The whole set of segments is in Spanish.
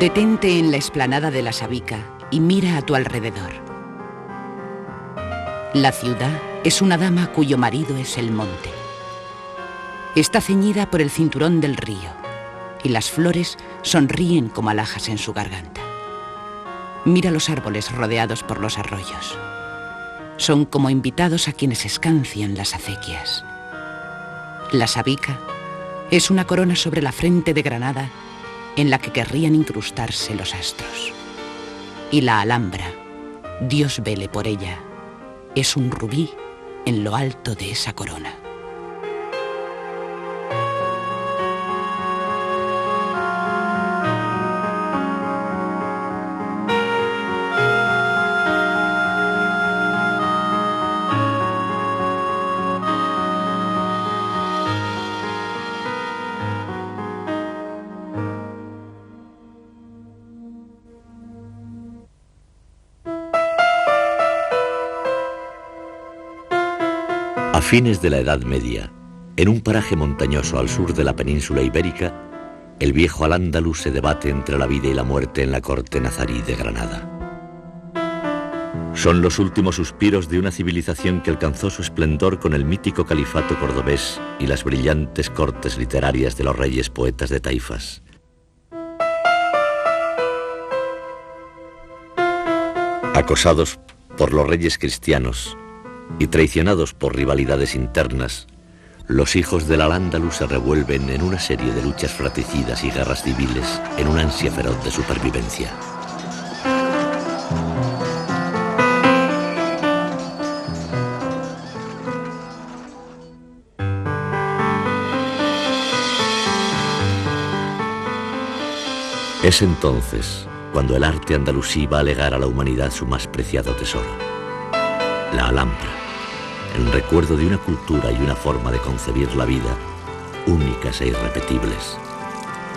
Detente en la explanada de la Sabica y mira a tu alrededor. La ciudad es una dama cuyo marido es el monte. Está ceñida por el cinturón del río y las flores sonríen como alhajas en su garganta. Mira los árboles rodeados por los arroyos. Son como invitados a quienes escancian las acequias. La Sabica es una corona sobre la frente de Granada en la que querrían incrustarse los astros. Y la Alhambra, Dios vele por ella, es un rubí en lo alto de esa corona. A fines de la Edad Media, en un paraje montañoso al sur de la península ibérica, el viejo al-Ándalus se debate entre la vida y la muerte en la corte nazarí de Granada. Son los últimos suspiros de una civilización que alcanzó su esplendor con el mítico califato cordobés y las brillantes cortes literarias de los reyes poetas de Taifas. Acosados por los reyes cristianos y traicionados por rivalidades internas, los hijos del al-Ándalus se revuelven en una serie de luchas fratricidas y guerras civiles en una ansia feroz de supervivencia. Es entonces cuando el arte andalusí va a legar a la humanidad su más preciado tesoro, la Alhambra, el recuerdo de una cultura y una forma de concebir la vida únicas e irrepetibles,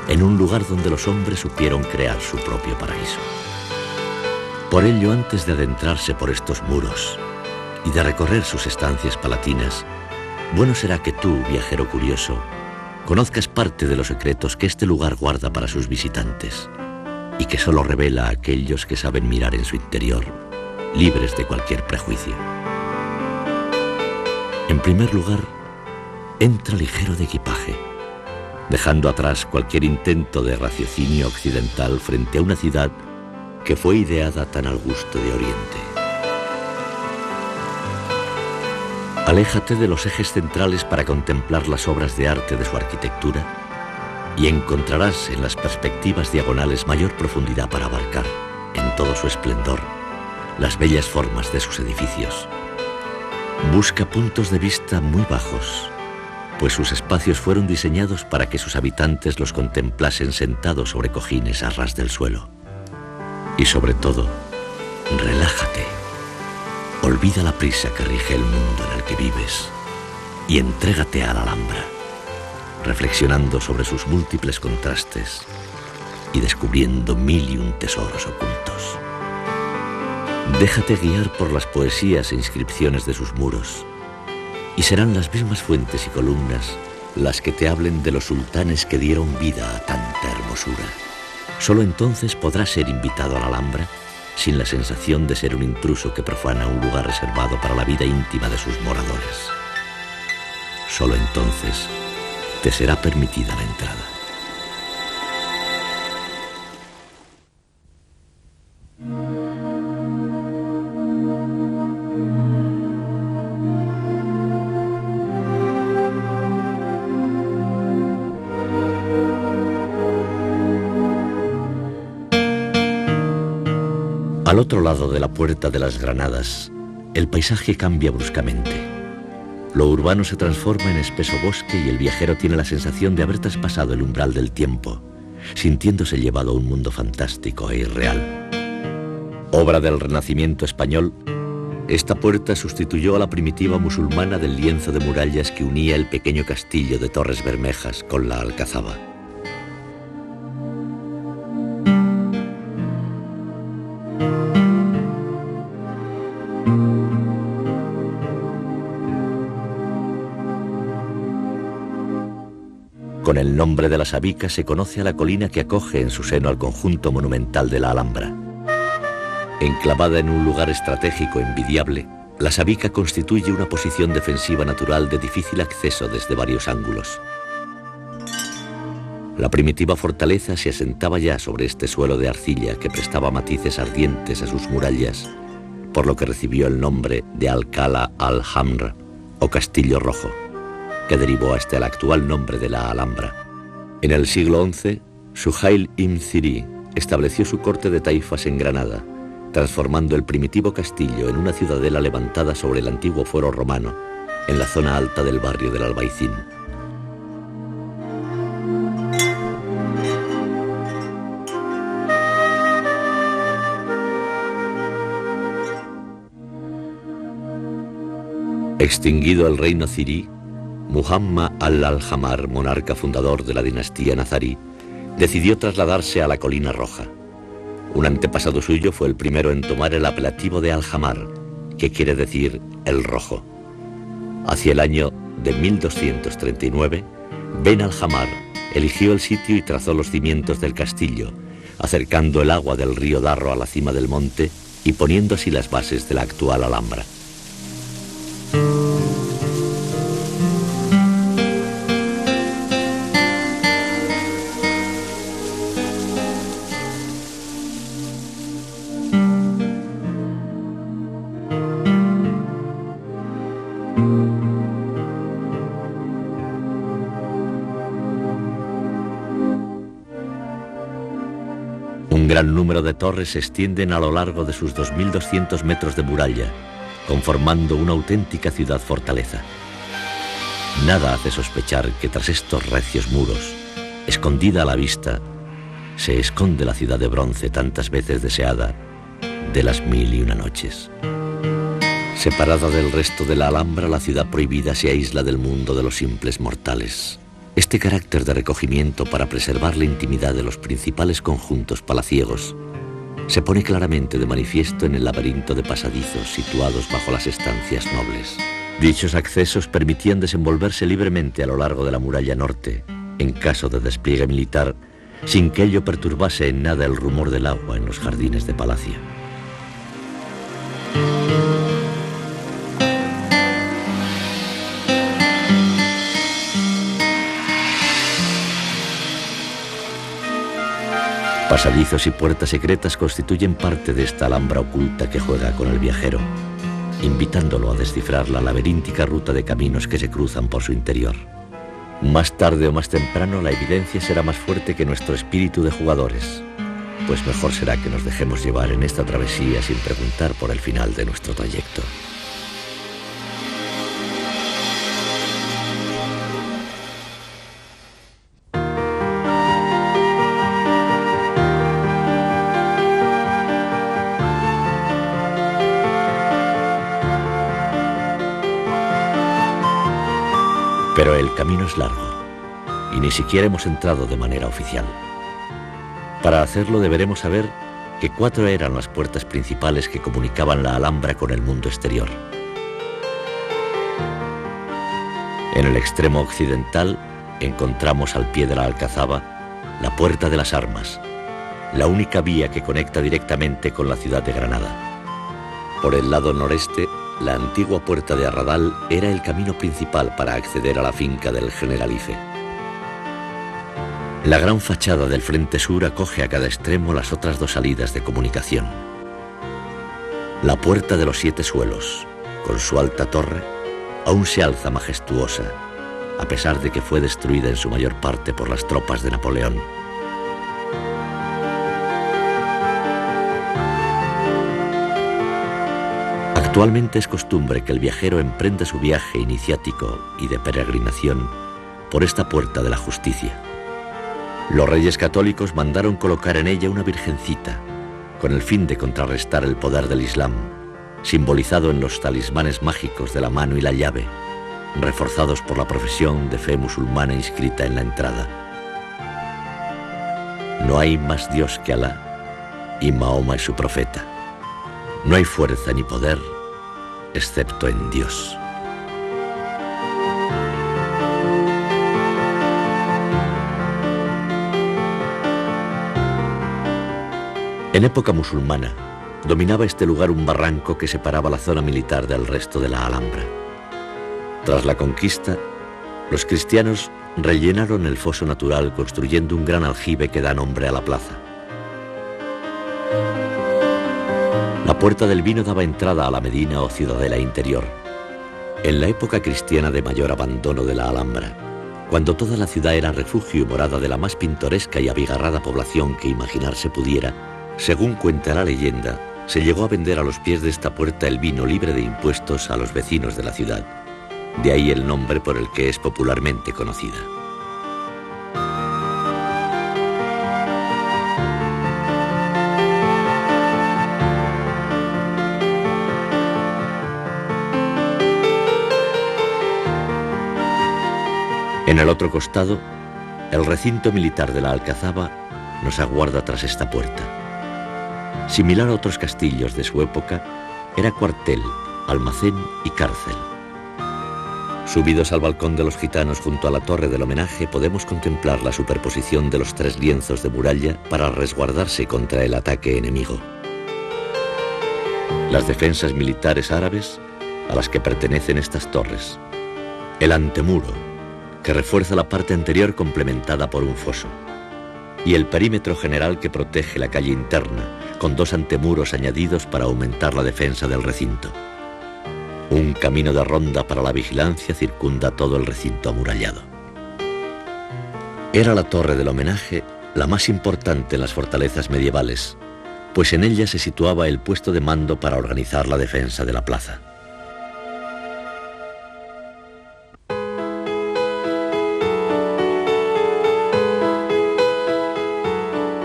en un lugar donde los hombres supieron crear su propio paraíso. Por ello, antes de adentrarse por estos muros y de recorrer sus estancias palatinas, bueno será que tú, viajero curioso, conozcas parte de los secretos que este lugar guarda para sus visitantes y que solo revela a aquellos que saben mirar en su interior, libres de cualquier prejuicio. En primer lugar, entra ligero de equipaje, dejando atrás cualquier intento de raciocinio occidental frente a una ciudad que fue ideada tan al gusto de Oriente. Aléjate de los ejes centrales para contemplar las obras de arte de su arquitectura y encontrarás en las perspectivas diagonales mayor profundidad para abarcar, en todo su esplendor, las bellas formas de sus edificios. Busca puntos de vista muy bajos, pues sus espacios fueron diseñados para que sus habitantes los contemplasen sentados sobre cojines a ras del suelo. Y sobre todo, relájate. Olvida la prisa que rige el mundo en el que vives y entrégate a la Alhambra, reflexionando sobre sus múltiples contrastes y descubriendo mil y un tesoros ocultos. Déjate guiar por las poesías e inscripciones de sus muros y serán las mismas fuentes y columnas las que te hablen de los sultanes que dieron vida a tanta hermosura. Solo entonces podrás ser invitado a la Alhambra sin la sensación de ser un intruso que profana un lugar reservado para la vida íntima de sus moradores. Solo entonces te será permitida la entrada. Al otro lado de la Puerta de las Granadas, el paisaje cambia bruscamente. Lo urbano se transforma en espeso bosque y el viajero tiene la sensación de haber traspasado el umbral del tiempo, sintiéndose llevado a un mundo fantástico e irreal. Obra del Renacimiento español, esta puerta sustituyó a la primitiva musulmana del lienzo de murallas que unía el pequeño castillo de Torres Bermejas con la Alcazaba. Con el nombre de la Sabica se conoce a la colina que acoge en su seno al conjunto monumental de la Alhambra. Enclavada en un lugar estratégico envidiable, la Sabica constituye una posición defensiva natural de difícil acceso desde varios ángulos. La primitiva fortaleza se asentaba ya sobre este suelo de arcilla que prestaba matices ardientes a sus murallas, por lo que recibió el nombre de Alcalá al-Hamr, o Castillo Rojo, que derivó hasta el actual nombre de la Alhambra. En el siglo XI, Suhail ibn Ziri estableció su corte de taifas en Granada, transformando el primitivo castillo en una ciudadela levantada sobre el antiguo foro romano, en la zona alta del barrio del Albaicín. Extinguido el reino zirí, Muhammad al-Alhamar, monarca fundador de la dinastía nazarí, decidió trasladarse a la Colina Roja. Un antepasado suyo fue el primero en tomar el apelativo de Alhamar, que quiere decir el rojo. Hacia el año de 1239, Ben Alhamar eligió el sitio y trazó los cimientos del castillo, acercando el agua del río Darro a la cima del monte y poniendo así las bases de la actual Alhambra. Un gran número de torres se extienden a lo largo de sus 2.200 metros de muralla, conformando una auténtica ciudad-fortaleza. Nada hace sospechar que tras estos recios muros, escondida a la vista, se esconde la ciudad de bronce tantas veces deseada de las 1001 noches. Separada del resto de la Alhambra, la ciudad prohibida se aísla del mundo de los simples mortales. Este carácter de recogimiento para preservar la intimidad de los principales conjuntos palaciegos se pone claramente de manifiesto en el laberinto de pasadizos situados bajo las estancias nobles. Dichos accesos permitían desenvolverse libremente a lo largo de la muralla norte, en caso de despliegue militar, sin que ello perturbase en nada el rumor del agua en los jardines de palacio. Pasadizos y puertas secretas constituyen parte de esta alhambra oculta que juega con el viajero, invitándolo a descifrar la laberíntica ruta de caminos que se cruzan por su interior. Más tarde o más temprano la evidencia será más fuerte que nuestro espíritu de jugadores, pues mejor será que nos dejemos llevar en esta travesía sin preguntar por el final de nuestro trayecto. Pero el camino es largo y ni siquiera hemos entrado de manera oficial. Para hacerlo deberemos saber que 4 eran las puertas principales que comunicaban la Alhambra con el mundo exterior. En el extremo occidental encontramos al pie de la Alcazaba la Puerta de las Armas, la única vía que conecta directamente con la ciudad de Granada. Por el lado noreste, la antigua Puerta de Arradal era el camino principal para acceder a la finca del Generalife. La gran fachada del frente sur acoge a cada extremo las otras 2 salidas de comunicación. La Puerta de los 7 Suelos, con su alta torre, aún se alza majestuosa, a pesar de que fue destruida en su mayor parte por las tropas de Napoleón. Actualmente es costumbre que el viajero emprenda su viaje iniciático y de peregrinación por esta Puerta de la Justicia. Los reyes católicos mandaron colocar en ella una virgencita, con el fin de contrarrestar el poder del Islam, simbolizado en los talismanes mágicos de la mano y la llave, reforzados por la profesión de fe musulmana inscrita en la entrada. No hay más Dios que Alá, y Mahoma es su profeta. No hay fuerza ni poder excepto en Dios. En época musulmana, dominaba este lugar un barranco que separaba la zona militar del resto de la Alhambra. Tras la conquista, los cristianos rellenaron el foso natural construyendo un gran aljibe que da nombre a la plaza. La Puerta del Vino daba entrada a la Medina o ciudadela interior. En la época cristiana de mayor abandono de la Alhambra, cuando toda la ciudad era refugio y morada de la más pintoresca y abigarrada población que imaginarse pudiera, según cuenta la leyenda, se llegó a vender a los pies de esta puerta el vino libre de impuestos a los vecinos de la ciudad. De ahí el nombre por el que es popularmente conocida. En el otro costado, el recinto militar de la Alcazaba nos aguarda tras esta puerta. Similar a otros castillos de su época, era cuartel, almacén y cárcel. Subidos al balcón de los gitanos junto a la torre del homenaje, podemos contemplar la superposición de los 3 lienzos de muralla para resguardarse contra el ataque enemigo. Las defensas militares árabes a las que pertenecen estas torres. El antemuro, que refuerza la parte anterior complementada por un foso. Y el perímetro general que protege la calle interna, con 2 antemuros añadidos para aumentar la defensa del recinto. Un camino de ronda para la vigilancia circunda todo el recinto amurallado. Era la torre del homenaje la más importante en las fortalezas medievales, pues en ella se situaba el puesto de mando para organizar la defensa de la plaza.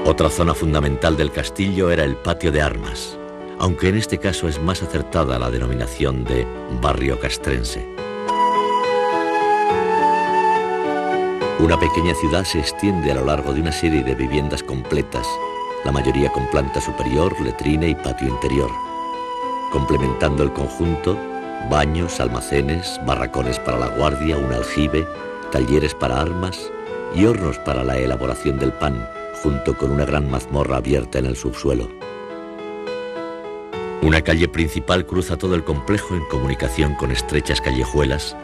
Otra zona fundamental del castillo era el patio de armas, aunque en este caso es más acertada la denominación de barrio castrense. Una pequeña ciudad se extiende a lo largo de una serie de viviendas completas, la mayoría con planta superior, letrina y patio interior. Complementando el conjunto, baños, almacenes, barracones para la guardia, un aljibe, talleres para armas y hornos para la elaboración del pan, junto con una gran mazmorra abierta en el subsuelo. Una calle principal cruza todo el complejo en comunicación con estrechas callejuelas,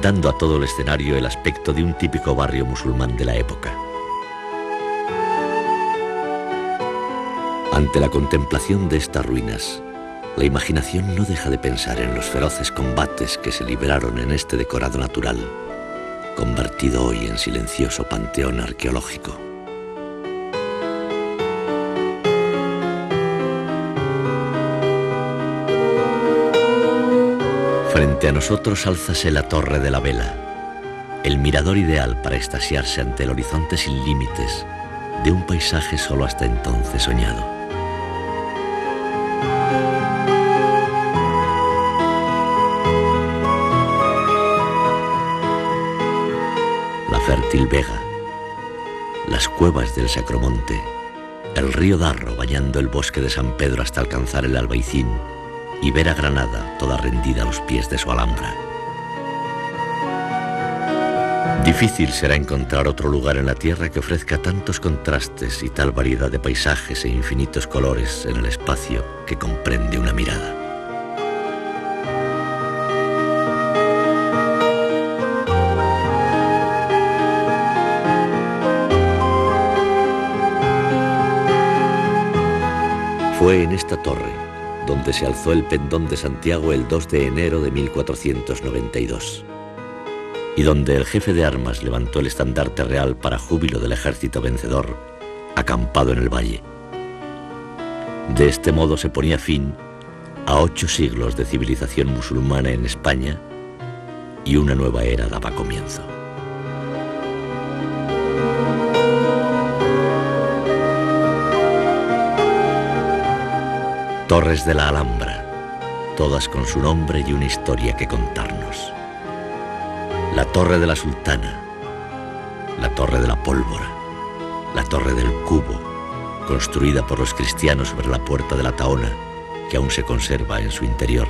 dando a todo el escenario el aspecto de un típico barrio musulmán de la época. Ante la contemplación de estas ruinas, la imaginación no deja de pensar en los feroces combates que se libraron en este decorado natural, convertido hoy en silencioso panteón arqueológico. Frente a nosotros álzase la Torre de la Vela, el mirador ideal para extasiarse ante el horizonte sin límites de un paisaje solo hasta entonces soñado. La fértil Vega, las cuevas del Sacromonte, el río Darro bañando el bosque de San Pedro hasta alcanzar el Albaicín, y ver a Granada toda rendida a los pies de su Alhambra. Difícil será encontrar otro lugar en la tierra que ofrezca tantos contrastes y tal variedad de paisajes e infinitos colores en el espacio que comprende una mirada. Fue en esta torre donde se alzó el pendón de Santiago el 2 de enero de 1492, y donde el jefe de armas levantó el estandarte real para júbilo del ejército vencedor, acampado en el valle. De este modo se ponía fin a 8 siglos de civilización musulmana en España, y una nueva era daba comienzo. Torres de la Alhambra, todas con su nombre y una historia que contarnos. La Torre de la Sultana, la Torre de la Pólvora, la Torre del Cubo, construida por los cristianos sobre la Puerta de la Tahona, que aún se conserva en su interior.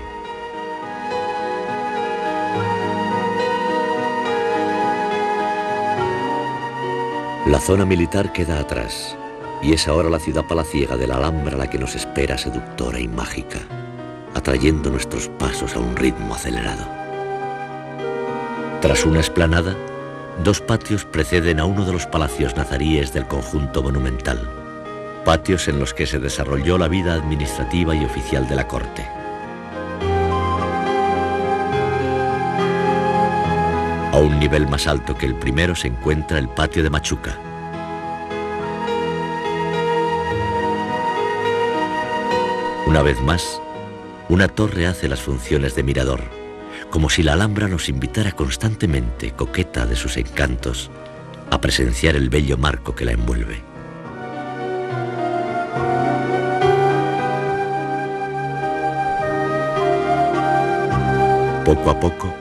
La zona militar queda atrás, y es ahora la ciudad palaciega de la Alhambra la que nos espera seductora y mágica, atrayendo nuestros pasos a un ritmo acelerado. Tras una explanada, dos patios preceden a uno de los palacios nazaríes del conjunto monumental, patios en los que se desarrolló la vida administrativa y oficial de la corte. A un nivel más alto que el primero se encuentra el patio de Machuca. Una vez más, una torre hace las funciones de mirador, como si la Alhambra nos invitara constantemente, coqueta de sus encantos, a presenciar el bello marco que la envuelve. Poco a poco,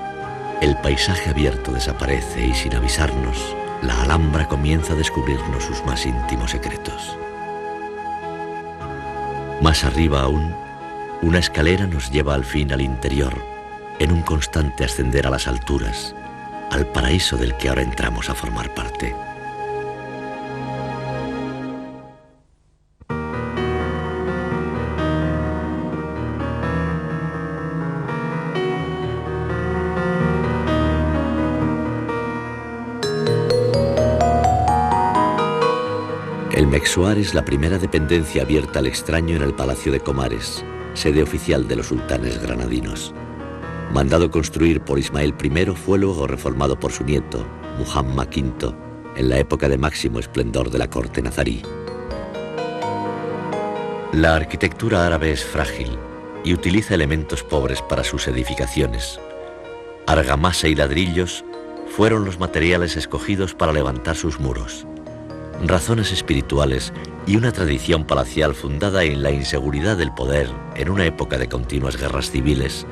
el paisaje abierto desaparece y sin avisarnos, la Alhambra comienza a descubrirnos sus más íntimos secretos. Más arriba aún, una escalera nos lleva al fin al interior, en un constante ascender a las alturas, al paraíso del que ahora entramos a formar parte. El Mexuar es la primera dependencia abierta al extraño en el Palacio de Comares, sede oficial de los sultanes granadinos. Mandado construir por Ismael I, fue luego reformado por su nieto, Muhammad V, en la época de máximo esplendor de la corte nazarí. La arquitectura árabe es frágil y utiliza elementos pobres para sus edificaciones. Argamasa y ladrillos fueron los materiales escogidos para levantar sus muros. Razones espirituales y una tradición palacial fundada en la inseguridad del poder en una época de continuas guerras civiles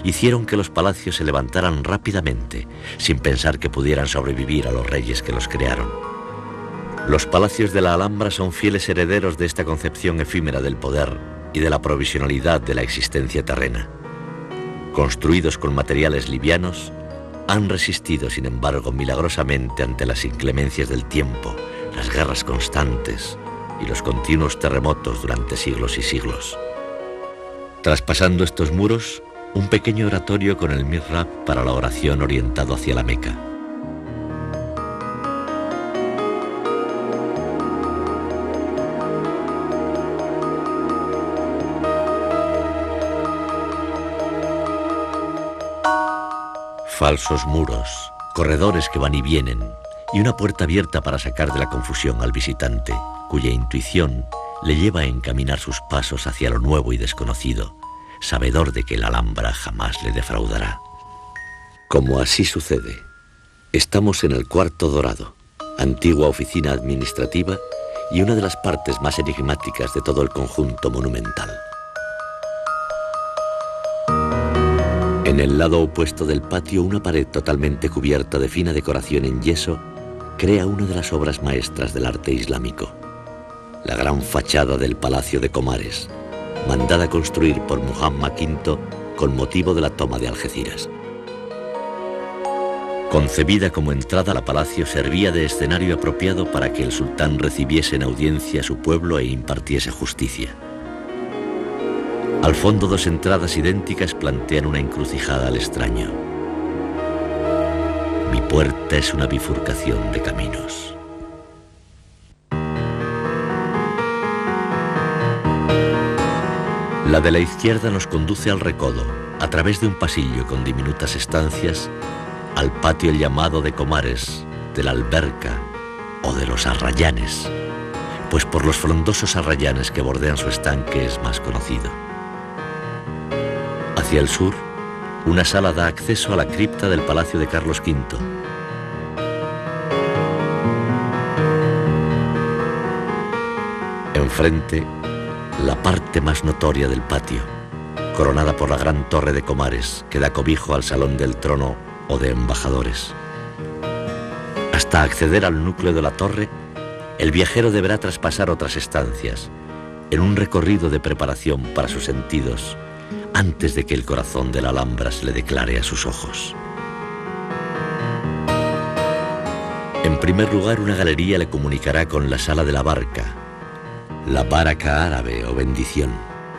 hicieron que los palacios se levantaran rápidamente, sin pensar que pudieran sobrevivir a los reyes que los crearon. Los palacios de la Alhambra son fieles herederos de esta concepción efímera del poder y de la provisionalidad de la existencia terrena. Construidos con materiales livianos, han resistido, sin embargo, milagrosamente ante las inclemencias del tiempo, las guerras constantes y los continuos terremotos durante siglos y siglos. Traspasando estos muros, un pequeño oratorio con el mihrab para la oración orientado hacia la Meca. Falsos muros, corredores que van y vienen, y una puerta abierta para sacar de la confusión al visitante, cuya intuición le lleva a encaminar sus pasos hacia lo nuevo y desconocido, sabedor de que la Alhambra jamás le defraudará. Como así sucede, estamos en el Cuarto Dorado, antigua oficina administrativa y una de las partes más enigmáticas de todo el conjunto monumental. En el lado opuesto del patio, una pared totalmente cubierta de fina decoración en yeso crea una de las obras maestras del arte islámico, la gran fachada del Palacio de Comares, mandada construir por Muhammad V con motivo de la toma de Algeciras. Concebida como entrada al palacio, servía de escenario apropiado para que el sultán recibiese en audiencia a su pueblo e impartiese justicia. Al fondo, dos entradas idénticas plantean una encrucijada al extraño. Mi puerta es una bifurcación de caminos. La de la izquierda nos conduce al recodo, a través de un pasillo con diminutas estancias, al patio llamado de Comares, de la Alberca o de los Arrayanes, pues por los frondosos arrayanes que bordean su estanque es más conocido. Hacia el sur, una sala da acceso a la cripta del Palacio de Carlos V. Enfrente, la parte más notoria del patio, coronada por la gran torre de Comares, que da cobijo al Salón del Trono o de Embajadores. Hasta acceder al núcleo de la torre, el viajero deberá traspasar otras estancias, en un recorrido de preparación para sus sentidos, antes de que el corazón de la Alhambra se le declare a sus ojos. En primer lugar, una galería le comunicará con la Sala de la Barca, La baraka árabe o bendición,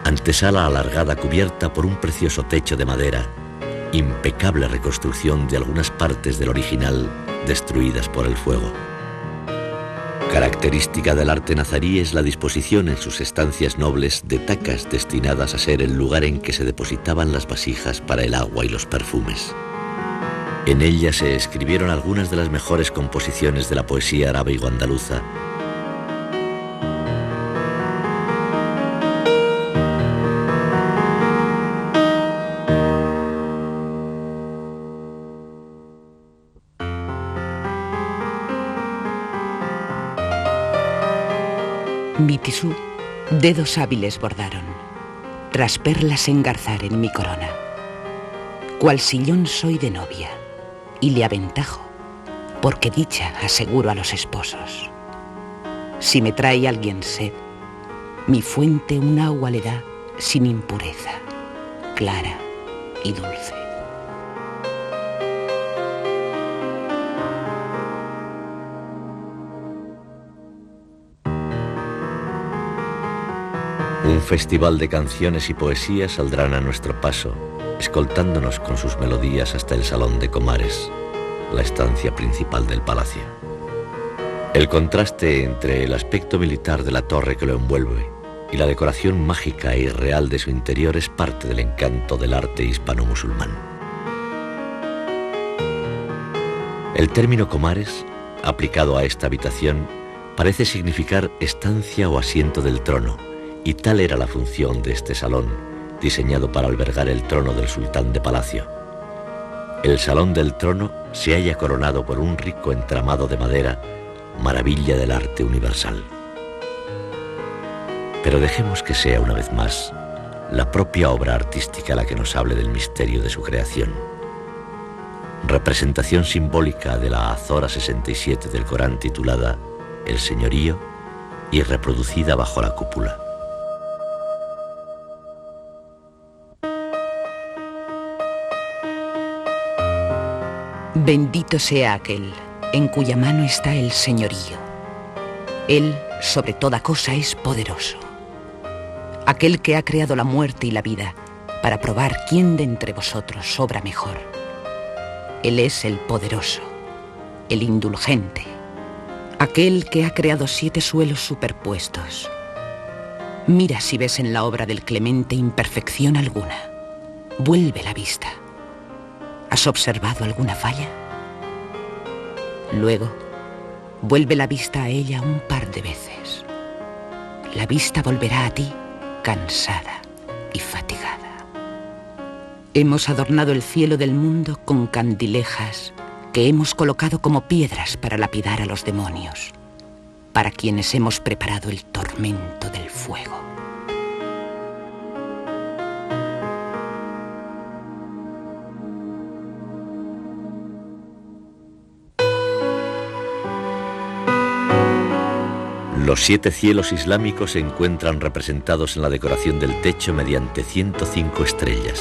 antesala alargada cubierta por un precioso techo de madera, impecable reconstrucción de algunas partes del original destruidas por el fuego. Característica del arte nazarí es la disposición en sus estancias nobles de tacas destinadas a ser el lugar en que se depositaban las vasijas para el agua y los perfumes. En ella se escribieron algunas de las mejores composiciones de la poesía árabe y andaluza. Mi tisú, dedos hábiles bordaron, tras perlas engarzar en mi corona. Cual sillón soy de novia, y le aventajo, porque dicha aseguro a los esposos. Si me trae alguien sed, mi fuente un agua le da sin impureza, clara y dulce. Un festival de canciones y poesías saldrán a nuestro paso, escoltándonos con sus melodías hasta el Salón de Comares, la estancia principal del palacio. El contraste entre el aspecto militar de la torre que lo envuelve y la decoración mágica e irreal de su interior es parte del encanto del arte hispano-musulmán. El término Comares, aplicado a esta habitación, parece significar estancia o asiento del trono, y tal era la función de este salón, diseñado para albergar el trono del sultán de palacio. El salón del trono se halla coronado por un rico entramado de madera, maravilla del arte universal. Pero dejemos que sea una vez más la propia obra artística la que nos hable del misterio de su creación. Representación simbólica de la Azora 67 del Corán titulada El Señorío y reproducida bajo la cúpula. Bendito sea aquel en cuya mano está el señorío. Él, sobre toda cosa, es poderoso. Aquel que ha creado la muerte y la vida para probar quién de entre vosotros obra mejor. Él es el poderoso, el indulgente, aquel que ha creado 7 suelos superpuestos. Mira si ves en la obra del clemente imperfección alguna. Vuelve la vista. ¿Has observado alguna falla? Luego, vuelve la vista a ella un par de veces. La vista volverá a ti cansada y fatigada. Hemos adornado el cielo del mundo con candilejas que hemos colocado como piedras para lapidar a los demonios, para quienes hemos preparado el tormento del fuego. Los 7 cielos islámicos se encuentran representados en la decoración del techo mediante 105 estrellas,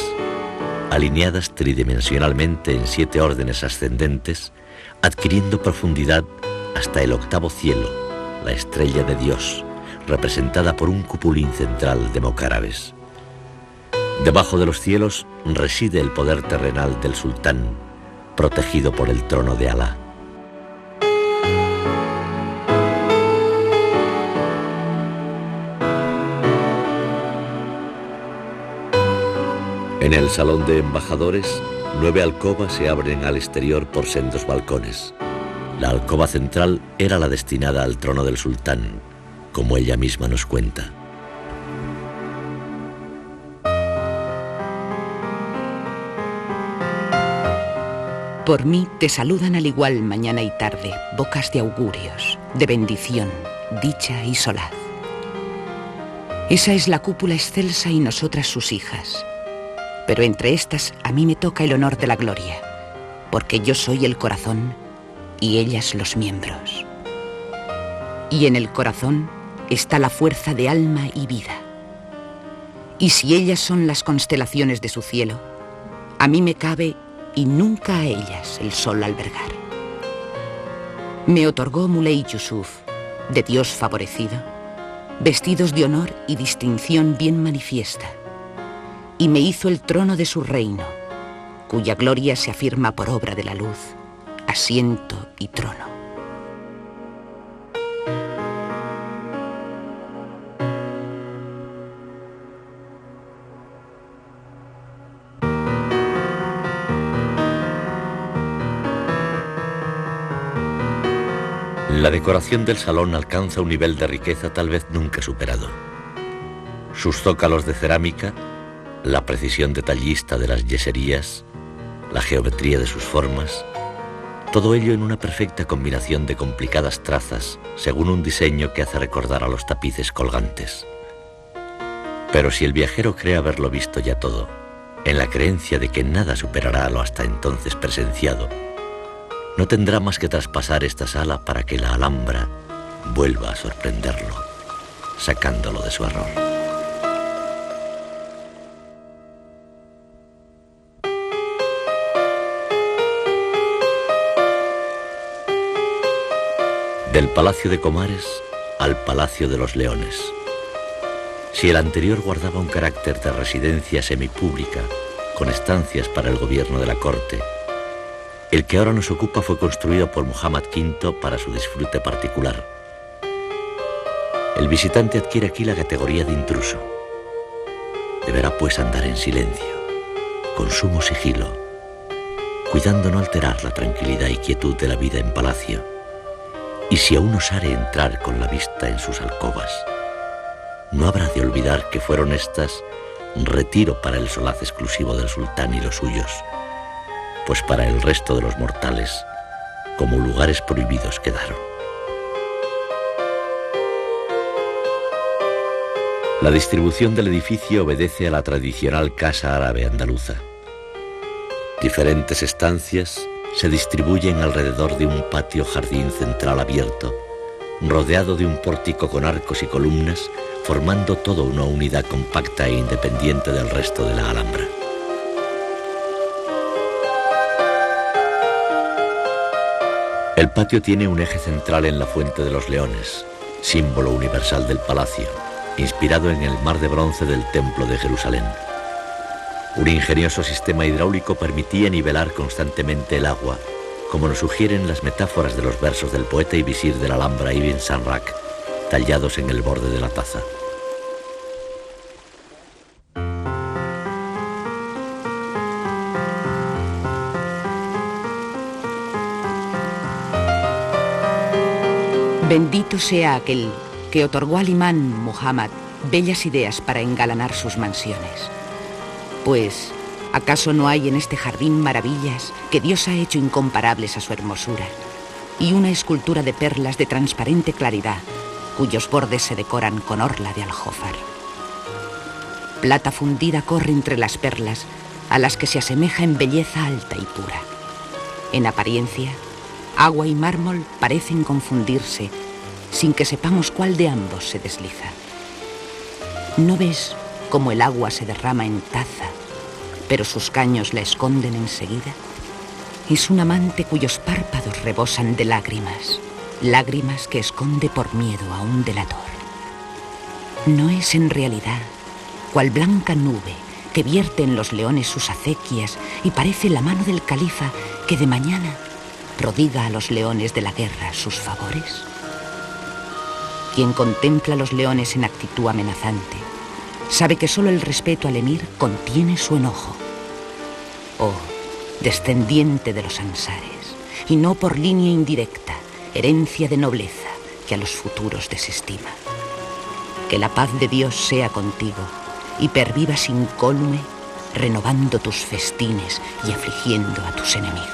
alineadas tridimensionalmente en 7 órdenes ascendentes, adquiriendo profundidad hasta el 8º cielo, la estrella de Dios, representada por un cupulín central de mocárabes. Debajo de los cielos reside el poder terrenal del sultán, protegido por el trono de Alá. En el salón de embajadores, 9 alcobas se abren al exterior por sendos balcones. La alcoba central era la destinada al trono del sultán, como ella misma nos cuenta. Por mí te saludan al igual mañana y tarde bocas de augurios, de bendición, dicha y solaz. Esa es la cúpula excelsa y nosotras sus hijas. Pero entre estas a mí me toca el honor de la gloria, porque yo soy el corazón y ellas los miembros. Y en el corazón está la fuerza de alma y vida. Y si ellas son las constelaciones de su cielo, a mí me cabe y nunca a ellas el sol albergar. Me otorgó Muley Yusuf, de Dios favorecido, vestidos de honor y distinción bien manifiesta, y me hizo el trono de su reino, cuya gloria se afirma por obra de la luz, asiento y trono. La decoración del salón alcanza un nivel de riqueza tal vez nunca superado. Sus zócalos de cerámica, la precisión detallista de las yeserías, la geometría de sus formas, todo ello en una perfecta combinación de complicadas trazas, según un diseño que hace recordar a los tapices colgantes. Pero si el viajero cree haberlo visto ya todo, en la creencia de que nada superará lo hasta entonces presenciado, no tendrá más que traspasar esta sala para que la Alhambra vuelva a sorprenderlo, sacándolo de su error. Del Palacio de Comares al Palacio de los Leones. Si el anterior guardaba un carácter de residencia semipública, con estancias para el gobierno de la corte, el que ahora nos ocupa fue construido por Muhammad V para su disfrute particular. El visitante adquiere aquí la categoría de intruso. Deberá pues andar en silencio, con sumo sigilo, cuidando no alterar la tranquilidad y quietud de la vida en palacio, y si aún osare entrar con la vista en sus alcobas, no habrá de olvidar que fueron estas un retiro para el solaz exclusivo del sultán y los suyos, pues para el resto de los mortales, como lugares prohibidos quedaron. La distribución del edificio obedece a la tradicional casa árabe andaluza. Diferentes estancias se distribuyen alrededor de un patio-jardín central abierto, rodeado de un pórtico con arcos y columnas, formando toda una unidad compacta e independiente del resto de la Alhambra. El patio tiene un eje central en la Fuente de los Leones, símbolo universal del palacio, inspirado en el mar de bronce del Templo de Jerusalén. Un ingenioso sistema hidráulico permitía nivelar constantemente el agua, como nos sugieren las metáforas de los versos del poeta y visir de la Alhambra Ibn Sanrak, tallados en el borde de la taza. Bendito sea aquel que otorgó al imán Muhammad bellas ideas para engalanar sus mansiones. Pues, ¿acaso no hay en este jardín maravillas que Dios ha hecho incomparables a su hermosura? Y una escultura de perlas de transparente claridad, cuyos bordes se decoran con orla de aljófar. Plata fundida corre entre las perlas, a las que se asemeja en belleza alta y pura. En apariencia, agua y mármol parecen confundirse, sin que sepamos cuál de ambos se desliza. ¿No ves cómo el agua se derrama en taza, pero sus caños la esconden enseguida? Es un amante cuyos párpados rebosan de lágrimas, lágrimas que esconde por miedo a un delator. ¿No es en realidad cual blanca nube que vierte en los leones sus acequias y parece la mano del califa que de mañana prodiga a los leones de la guerra sus favores? Quien contempla a los leones en actitud amenazante sabe que solo el respeto al emir contiene su enojo. Oh, descendiente de los ansares, y no por línea indirecta, herencia de nobleza que a los futuros desestima. Que la paz de Dios sea contigo y pervivas incólume, renovando tus festines y afligiendo a tus enemigos.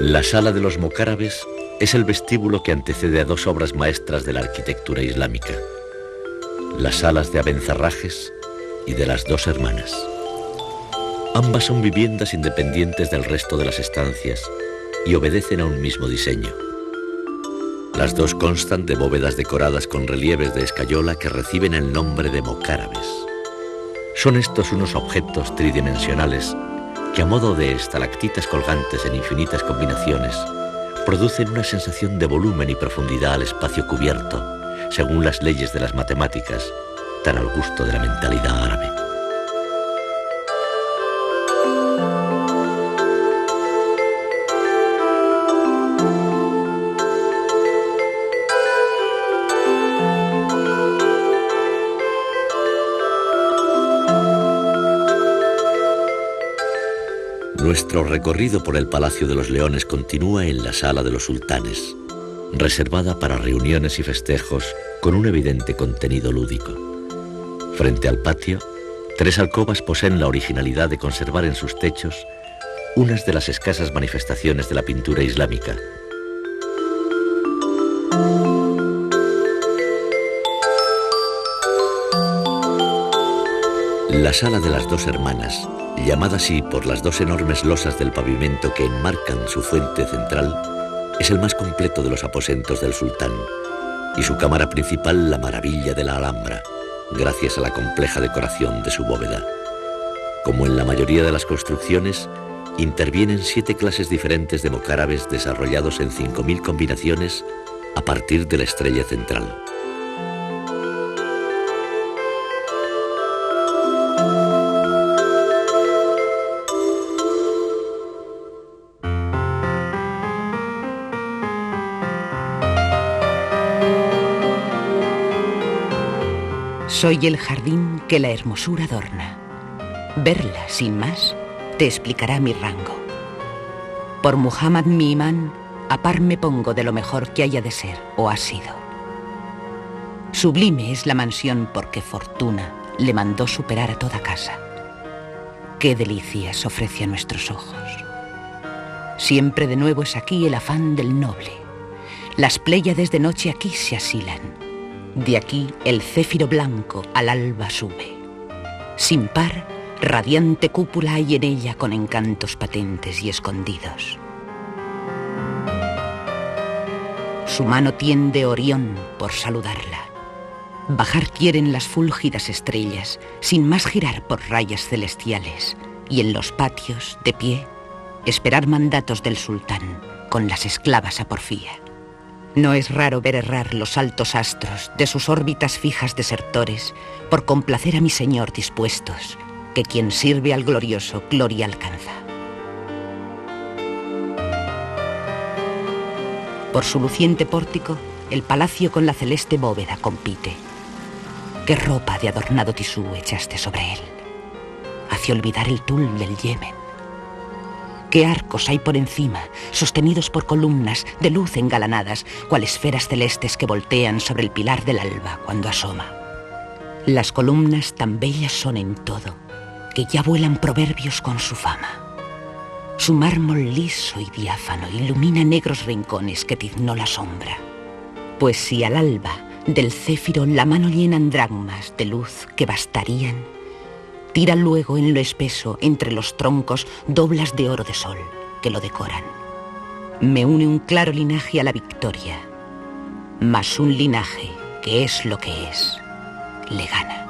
La Sala de los Mocárabes es el vestíbulo que antecede a dos obras maestras de la arquitectura islámica, las salas de Abencerrajes y de las Dos Hermanas. Ambas son viviendas independientes del resto de las estancias y obedecen a un mismo diseño. Las dos constan de bóvedas decoradas con relieves de escayola que reciben el nombre de mocárabes. Son estos unos objetos tridimensionales que, a modo de estalactitas colgantes en infinitas combinaciones, producen una sensación de volumen y profundidad al espacio cubierto, según las leyes de las matemáticas, tan al gusto de la mentalidad árabe. Nuestro recorrido por el Palacio de los Leones continúa en la Sala de los Sultanes, reservada para reuniones y festejos con un evidente contenido lúdico. Frente al patio, 3 alcobas poseen la originalidad de conservar en sus techos unas de las escasas manifestaciones de la pintura islámica. La Sala de las Dos Hermanas, llamada así por las 2 enormes losas del pavimento que enmarcan su fuente central, es el más completo de los aposentos del sultán, y su cámara principal la maravilla de la Alhambra, gracias a la compleja decoración de su bóveda. Como en la mayoría de las construcciones, intervienen 7 clases diferentes de mocárabes desarrollados en 5.000 combinaciones a partir de la estrella central. Soy el jardín que la hermosura adorna. Verla, sin más, te explicará mi rango. Por Muhammad mi imán, a par me pongo de lo mejor que haya de ser o ha sido. Sublime es la mansión porque fortuna le mandó superar a toda casa. Qué delicias ofrece a nuestros ojos. Siempre de nuevo es aquí el afán del noble. Las pléyades de noche aquí se asilan. De aquí el céfiro blanco al alba sube. Sin par, radiante cúpula hay en ella con encantos patentes y escondidos. Su mano tiende Orión por saludarla. Bajar quieren las fúlgidas estrellas, sin más girar por rayas celestiales, y en los patios, de pie, esperar mandatos del sultán, con las esclavas a porfía. No es raro ver errar los altos astros de sus órbitas fijas desertores por complacer a mi señor dispuestos, que quien sirve al glorioso gloria alcanza. Por su luciente pórtico, el palacio con la celeste bóveda compite. ¿Qué ropa de adornado tisú echaste sobre él? Hace olvidar el tul del Yemen. ¿Qué arcos hay por encima, sostenidos por columnas de luz engalanadas, cual esferas celestes que voltean sobre el pilar del alba cuando asoma? Las columnas tan bellas son en todo, que ya vuelan proverbios con su fama. Su mármol liso y diáfano ilumina negros rincones que tiznó la sombra. Pues si al alba del céfiro la mano llenan dracmas de luz que bastarían, tira luego en lo espeso entre los troncos doblas de oro de sol que lo decoran. Me une un claro linaje a la victoria, mas un linaje que es lo que es, le gana.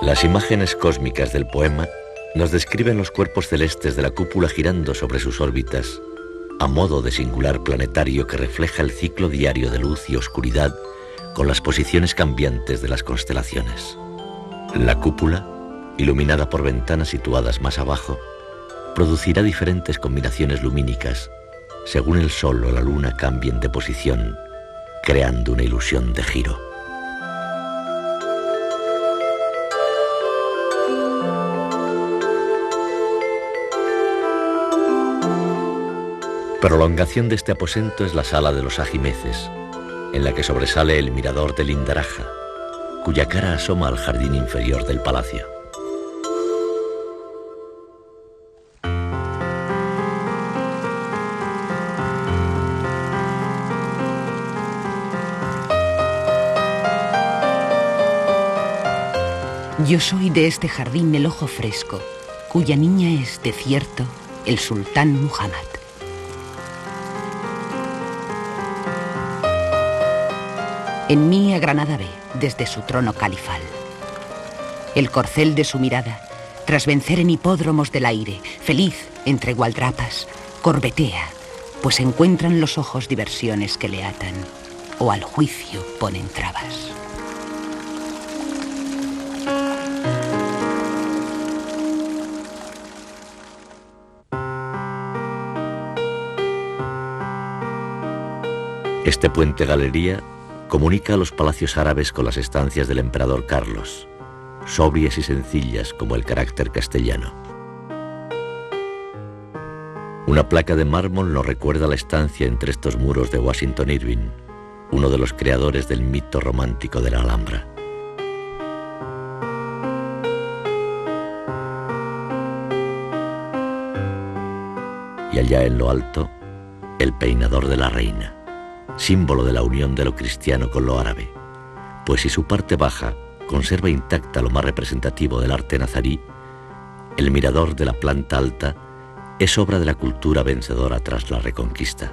Las imágenes cósmicas del poema nos describen los cuerpos celestes de la cúpula girando sobre sus órbitas, a modo de singular planetario que refleja el ciclo diario de luz y oscuridad con las posiciones cambiantes de las constelaciones. La cúpula, iluminada por ventanas situadas más abajo, producirá diferentes combinaciones lumínicas según el sol o la luna cambien de posición, creando una ilusión de giro. Prolongación de este aposento es la sala de los ajimeces, en la que sobresale el mirador del Indaraja, cuya cara asoma al jardín inferior del palacio. Yo soy de este jardín el ojo fresco, cuya niña es, de cierto, el sultán Muhammad. En mí a Granada ve, desde su trono califal. El corcel de su mirada, tras vencer en hipódromos del aire, feliz entre gualdrapas, corbetea, pues encuentran los ojos diversiones que le atan, o al juicio ponen trabas. Este puente-galería comunica los palacios árabes con las estancias del emperador Carlos, sobrias y sencillas como el carácter castellano. Una placa de mármol nos recuerda la estancia entre estos muros de Washington Irving, uno de los creadores del mito romántico de la Alhambra. Y allá en lo alto, el peinador de la reina, símbolo de la unión de lo cristiano con lo árabe, pues si su parte baja conserva intacta lo más representativo del arte nazarí, el mirador de la planta alta es obra de la cultura vencedora tras la Reconquista.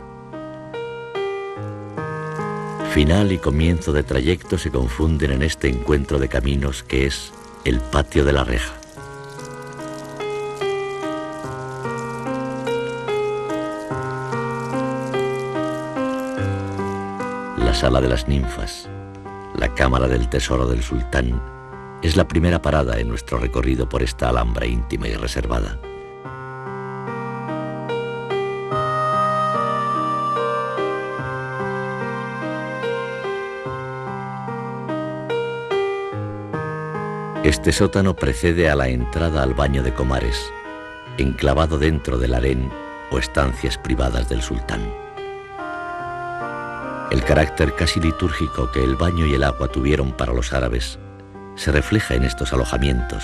Final y comienzo de trayecto se confunden en este encuentro de caminos que es el patio de la reja. La sala de las ninfas, la cámara del tesoro del sultán, es la primera parada en nuestro recorrido por esta Alhambra íntima y reservada. Este sótano precede a la entrada al baño de Comares, enclavado dentro del harén o estancias privadas del sultán. El carácter casi litúrgico que el baño y el agua tuvieron para los árabes se refleja en estos alojamientos,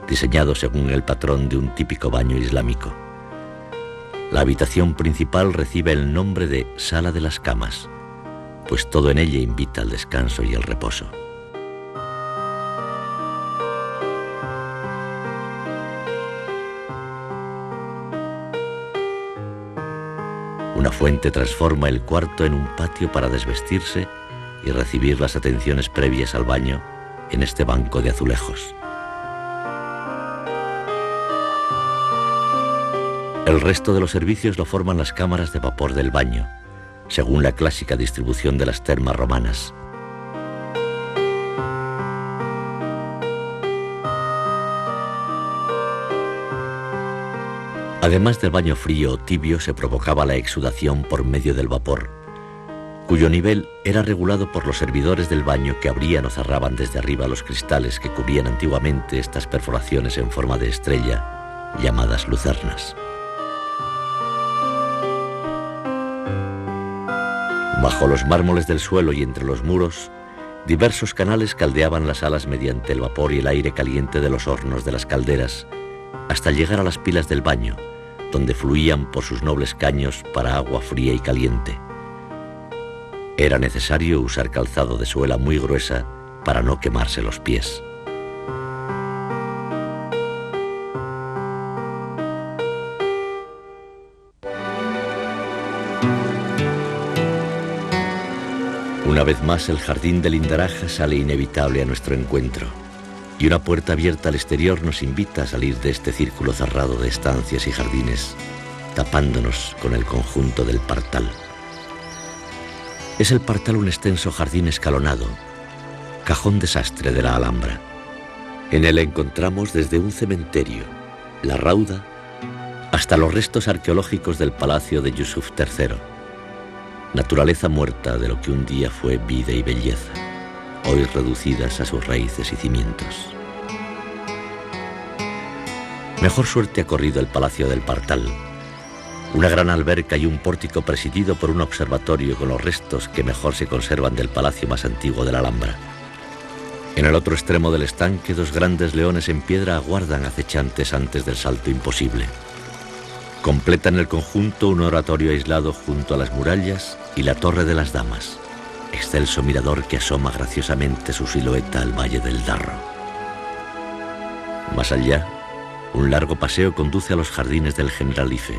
diseñados según el patrón de un típico baño islámico. La habitación principal recibe el nombre de Sala de las Camas, pues todo en ella invita al descanso y el reposo. Una fuente transforma el cuarto en un patio para desvestirse y recibir las atenciones previas al baño en este banco de azulejos. El resto de los servicios lo forman las cámaras de vapor del baño, según la clásica distribución de las termas romanas. Además del baño frío o tibio, se provocaba la exudación por medio del vapor, cuyo nivel era regulado por los servidores del baño que abrían o cerraban desde arriba los cristales que cubrían antiguamente estas perforaciones en forma de estrella, llamadas lucernas. Bajo los mármoles del suelo y entre los muros, diversos canales caldeaban las salas mediante el vapor y el aire caliente de los hornos de las calderas, hasta llegar a las pilas del baño, donde fluían por sus nobles caños para agua fría y caliente. Era necesario usar calzado de suela muy gruesa para no quemarse los pies. Una vez más el jardín del Indaraja sale inevitable a nuestro encuentro, y una puerta abierta al exterior nos invita a salir de este círculo cerrado de estancias y jardines, tapándonos con el conjunto del Partal. Es el Partal un extenso jardín escalonado, cajón desastre de la Alhambra. En él encontramos desde un cementerio, la Rauda, hasta los restos arqueológicos del palacio de Yusuf III, naturaleza muerta de lo que un día fue vida y belleza, hoy reducidas a sus raíces y cimientos. Mejor suerte ha corrido el Palacio del Partal, una gran alberca y un pórtico presidido por un observatorio con los restos que mejor se conservan del palacio más antiguo de la Alhambra. En el otro extremo del estanque, dos grandes leones en piedra aguardan acechantes antes del salto imposible. Completan el conjunto un oratorio aislado junto a las murallas y la Torre de las Damas, excelso mirador que asoma graciosamente su silueta al Valle del Darro. Más allá, un largo paseo conduce a los jardines del Generalife,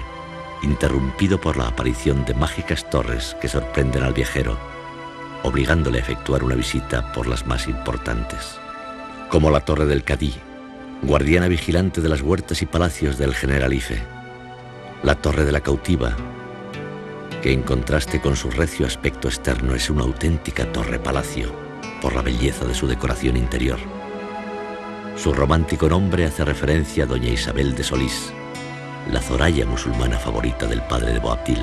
interrumpido por la aparición de mágicas torres que sorprenden al viajero, obligándole a efectuar una visita por las más importantes, como la Torre del Cadí, guardiana vigilante de las huertas y palacios del Generalife, la Torre de la Cautiva, que en contraste con su recio aspecto externo es una auténtica torre-palacio por la belleza de su decoración interior. Su romántico nombre hace referencia a doña Isabel de Solís, la Zoraya musulmana favorita del padre de Boabdil,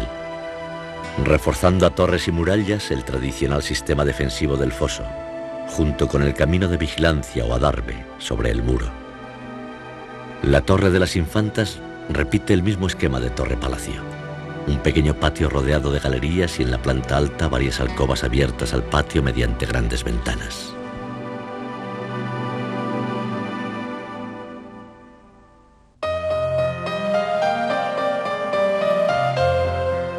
reforzando a torres y murallas el tradicional sistema defensivo del foso, junto con el camino de vigilancia o adarve sobre el muro. La Torre de las Infantas repite el mismo esquema de torre-palacio. Un pequeño patio rodeado de galerías y en la planta alta varias alcobas abiertas al patio mediante grandes ventanas.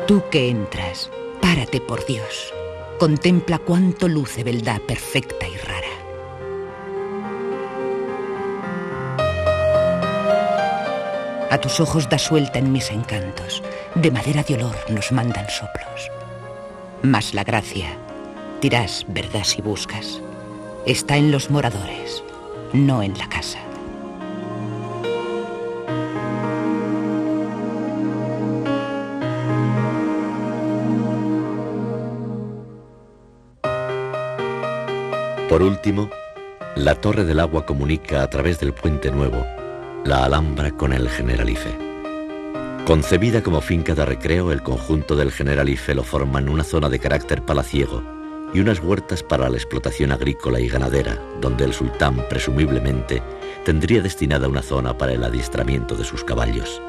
Tú que entras, párate por Dios. Contempla cuánto luce beldad perfecta y rara. A tus ojos da suelta en mis encantos, de madera de olor nos mandan soplos. Mas la gracia, dirás verdad si buscas, está en los moradores, no en la casa. Por último, la Torre del Agua comunica a través del Puente Nuevo la Alhambra con el Generalife. Concebida como finca de recreo, el conjunto del Generalife lo forman una zona de carácter palaciego y unas huertas para la explotación agrícola y ganadera, donde el sultán, presumiblemente, tendría destinada una zona para el adiestramiento de sus caballos.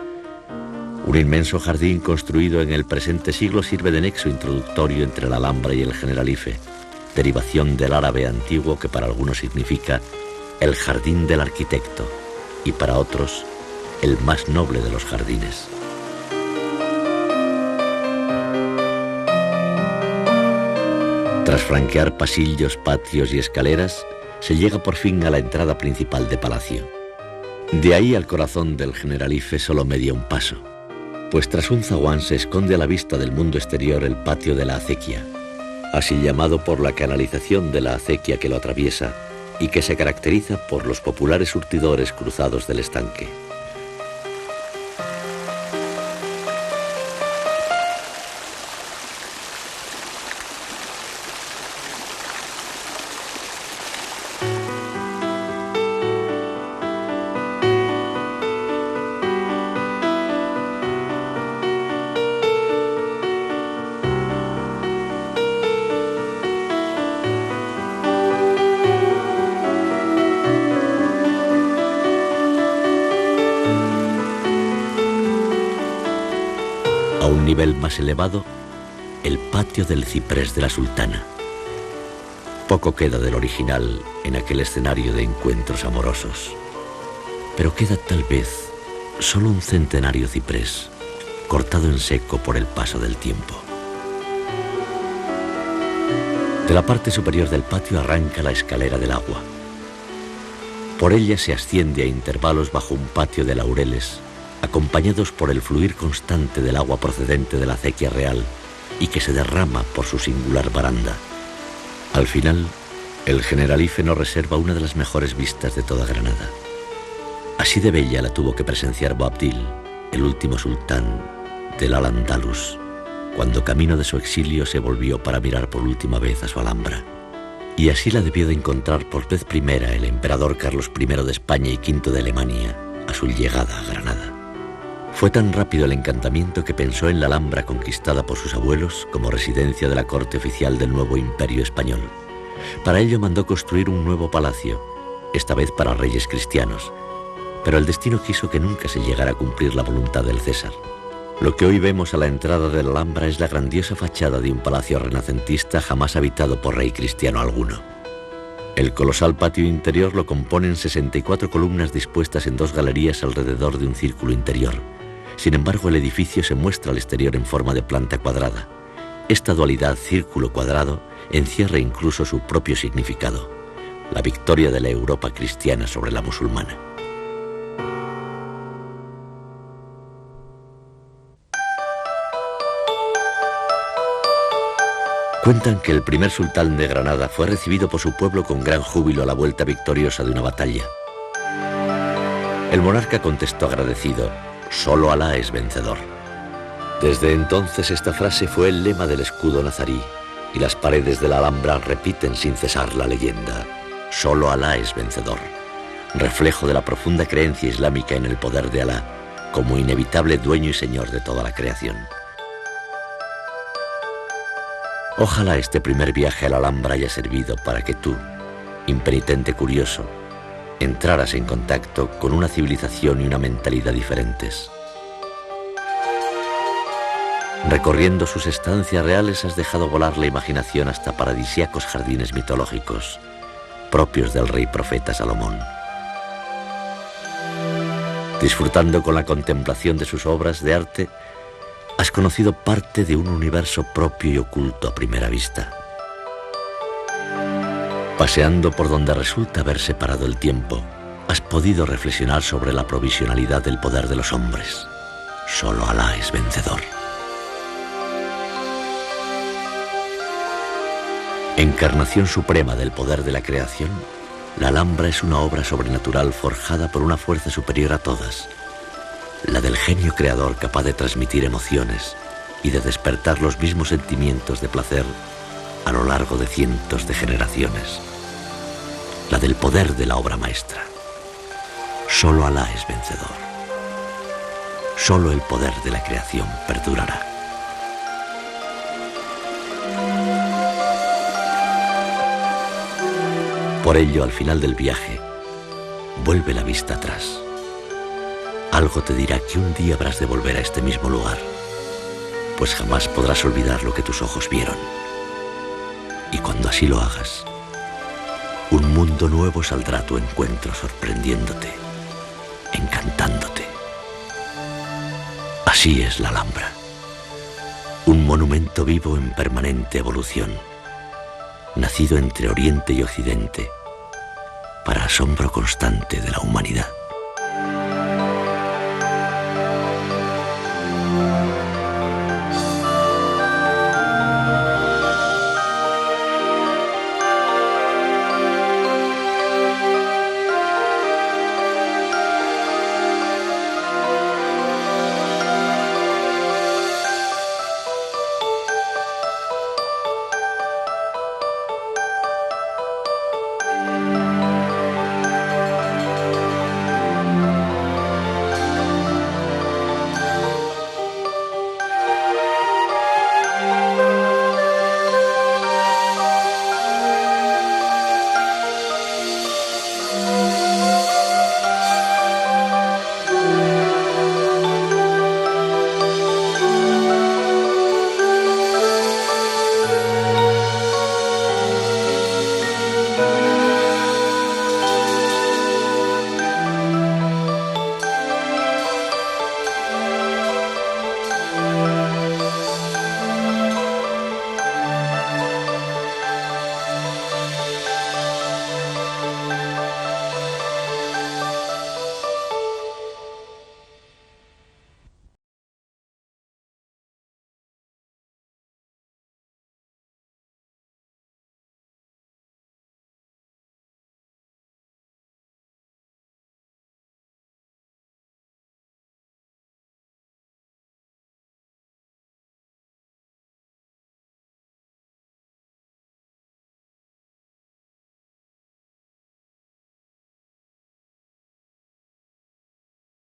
Un inmenso jardín construido en el presente siglo sirve de nexo introductorio entre la Alhambra y el Generalife, derivación del árabe antiguo que para algunos significa el jardín del arquitecto y para otros el más noble de los jardines. Tras franquear pasillos, patios y escaleras, se llega por fin a la entrada principal de palacio. De ahí al corazón del Generalife solo media un paso, pues tras un zaguán se esconde a la vista del mundo exterior el patio de la acequia, así llamado por la canalización de la acequia que lo atraviesa y que se caracteriza por los populares surtidores cruzados del estanque. A un nivel más elevado, el patio del ciprés de la sultana. Poco queda del original en aquel escenario de encuentros amorosos, pero queda tal vez solo un centenario ciprés, cortado en seco por el paso del tiempo. De la parte superior del patio arranca la escalera del agua. Por ella se asciende a intervalos bajo un patio de laureles, acompañados por el fluir constante del agua procedente de la acequia real y que se derrama por su singular baranda. Al final, el Generalife nos reserva una de las mejores vistas de toda Granada. Así de bella la tuvo que presenciar Boabdil, el último sultán del Al-Ándalus, cuando camino de su exilio se volvió para mirar por última vez a su Alhambra. Y así la debió de encontrar por vez primera el emperador Carlos I de España y V de Alemania a su llegada a Granada. Fue tan rápido el encantamiento que pensó en la Alhambra conquistada por sus abuelos como residencia de la corte oficial del nuevo imperio español. Para ello mandó construir un nuevo palacio, esta vez para reyes cristianos, pero el destino quiso que nunca se llegara a cumplir la voluntad del César. Lo que hoy vemos a la entrada de la Alhambra es la grandiosa fachada de un palacio renacentista jamás habitado por rey cristiano alguno. El colosal patio interior lo componen 64 columnas dispuestas en 2 galerías alrededor de un círculo interior. Sin embargo, el edificio se muestra al exterior en forma de planta cuadrada. Esta dualidad círculo-cuadrado encierra incluso su propio significado, la victoria de la Europa cristiana sobre la musulmana. Cuentan que el primer sultán de Granada fue recibido por su pueblo con gran júbilo a la vuelta victoriosa de una batalla. El monarca contestó agradecido: «Solo Alá es vencedor». Desde entonces esta frase fue el lema del escudo nazarí, y las paredes de la Alhambra repiten sin cesar la leyenda: «Solo Alá es vencedor», reflejo de la profunda creencia islámica en el poder de Alá como inevitable dueño y señor de toda la creación. Ojalá este primer viaje a la Alhambra haya servido para que tú, impenitente curioso, entraras en contacto con una civilización y una mentalidad diferentes. Recorriendo sus estancias reales has dejado volar la imaginación hasta paradisíacos jardines mitológicos, propios del rey profeta Salomón. Disfrutando con la contemplación de sus obras de arte, has conocido parte de un universo propio y oculto a primera vista. Paseando por donde resulta haber separado el tiempo, has podido reflexionar sobre la provisionalidad del poder de los hombres. Solo Alá es vencedor. Encarnación suprema del poder de la creación, la Alhambra es una obra sobrenatural forjada por una fuerza superior a todas, la del genio creador capaz de transmitir emociones y de despertar los mismos sentimientos de placer a lo largo de cientos de generaciones, la del poder de la obra maestra. Solo Alá es vencedor. Solo el poder de la creación perdurará. Por ello, al final del viaje, vuelve la vista atrás. Algo te dirá que un día habrás de volver a este mismo lugar, pues jamás podrás olvidar lo que tus ojos vieron. Y cuando así lo hagas, un mundo nuevo saldrá a tu encuentro, sorprendiéndote, encantándote. Así es la Alhambra, un monumento vivo en permanente evolución, nacido entre Oriente y Occidente, para asombro constante de la humanidad.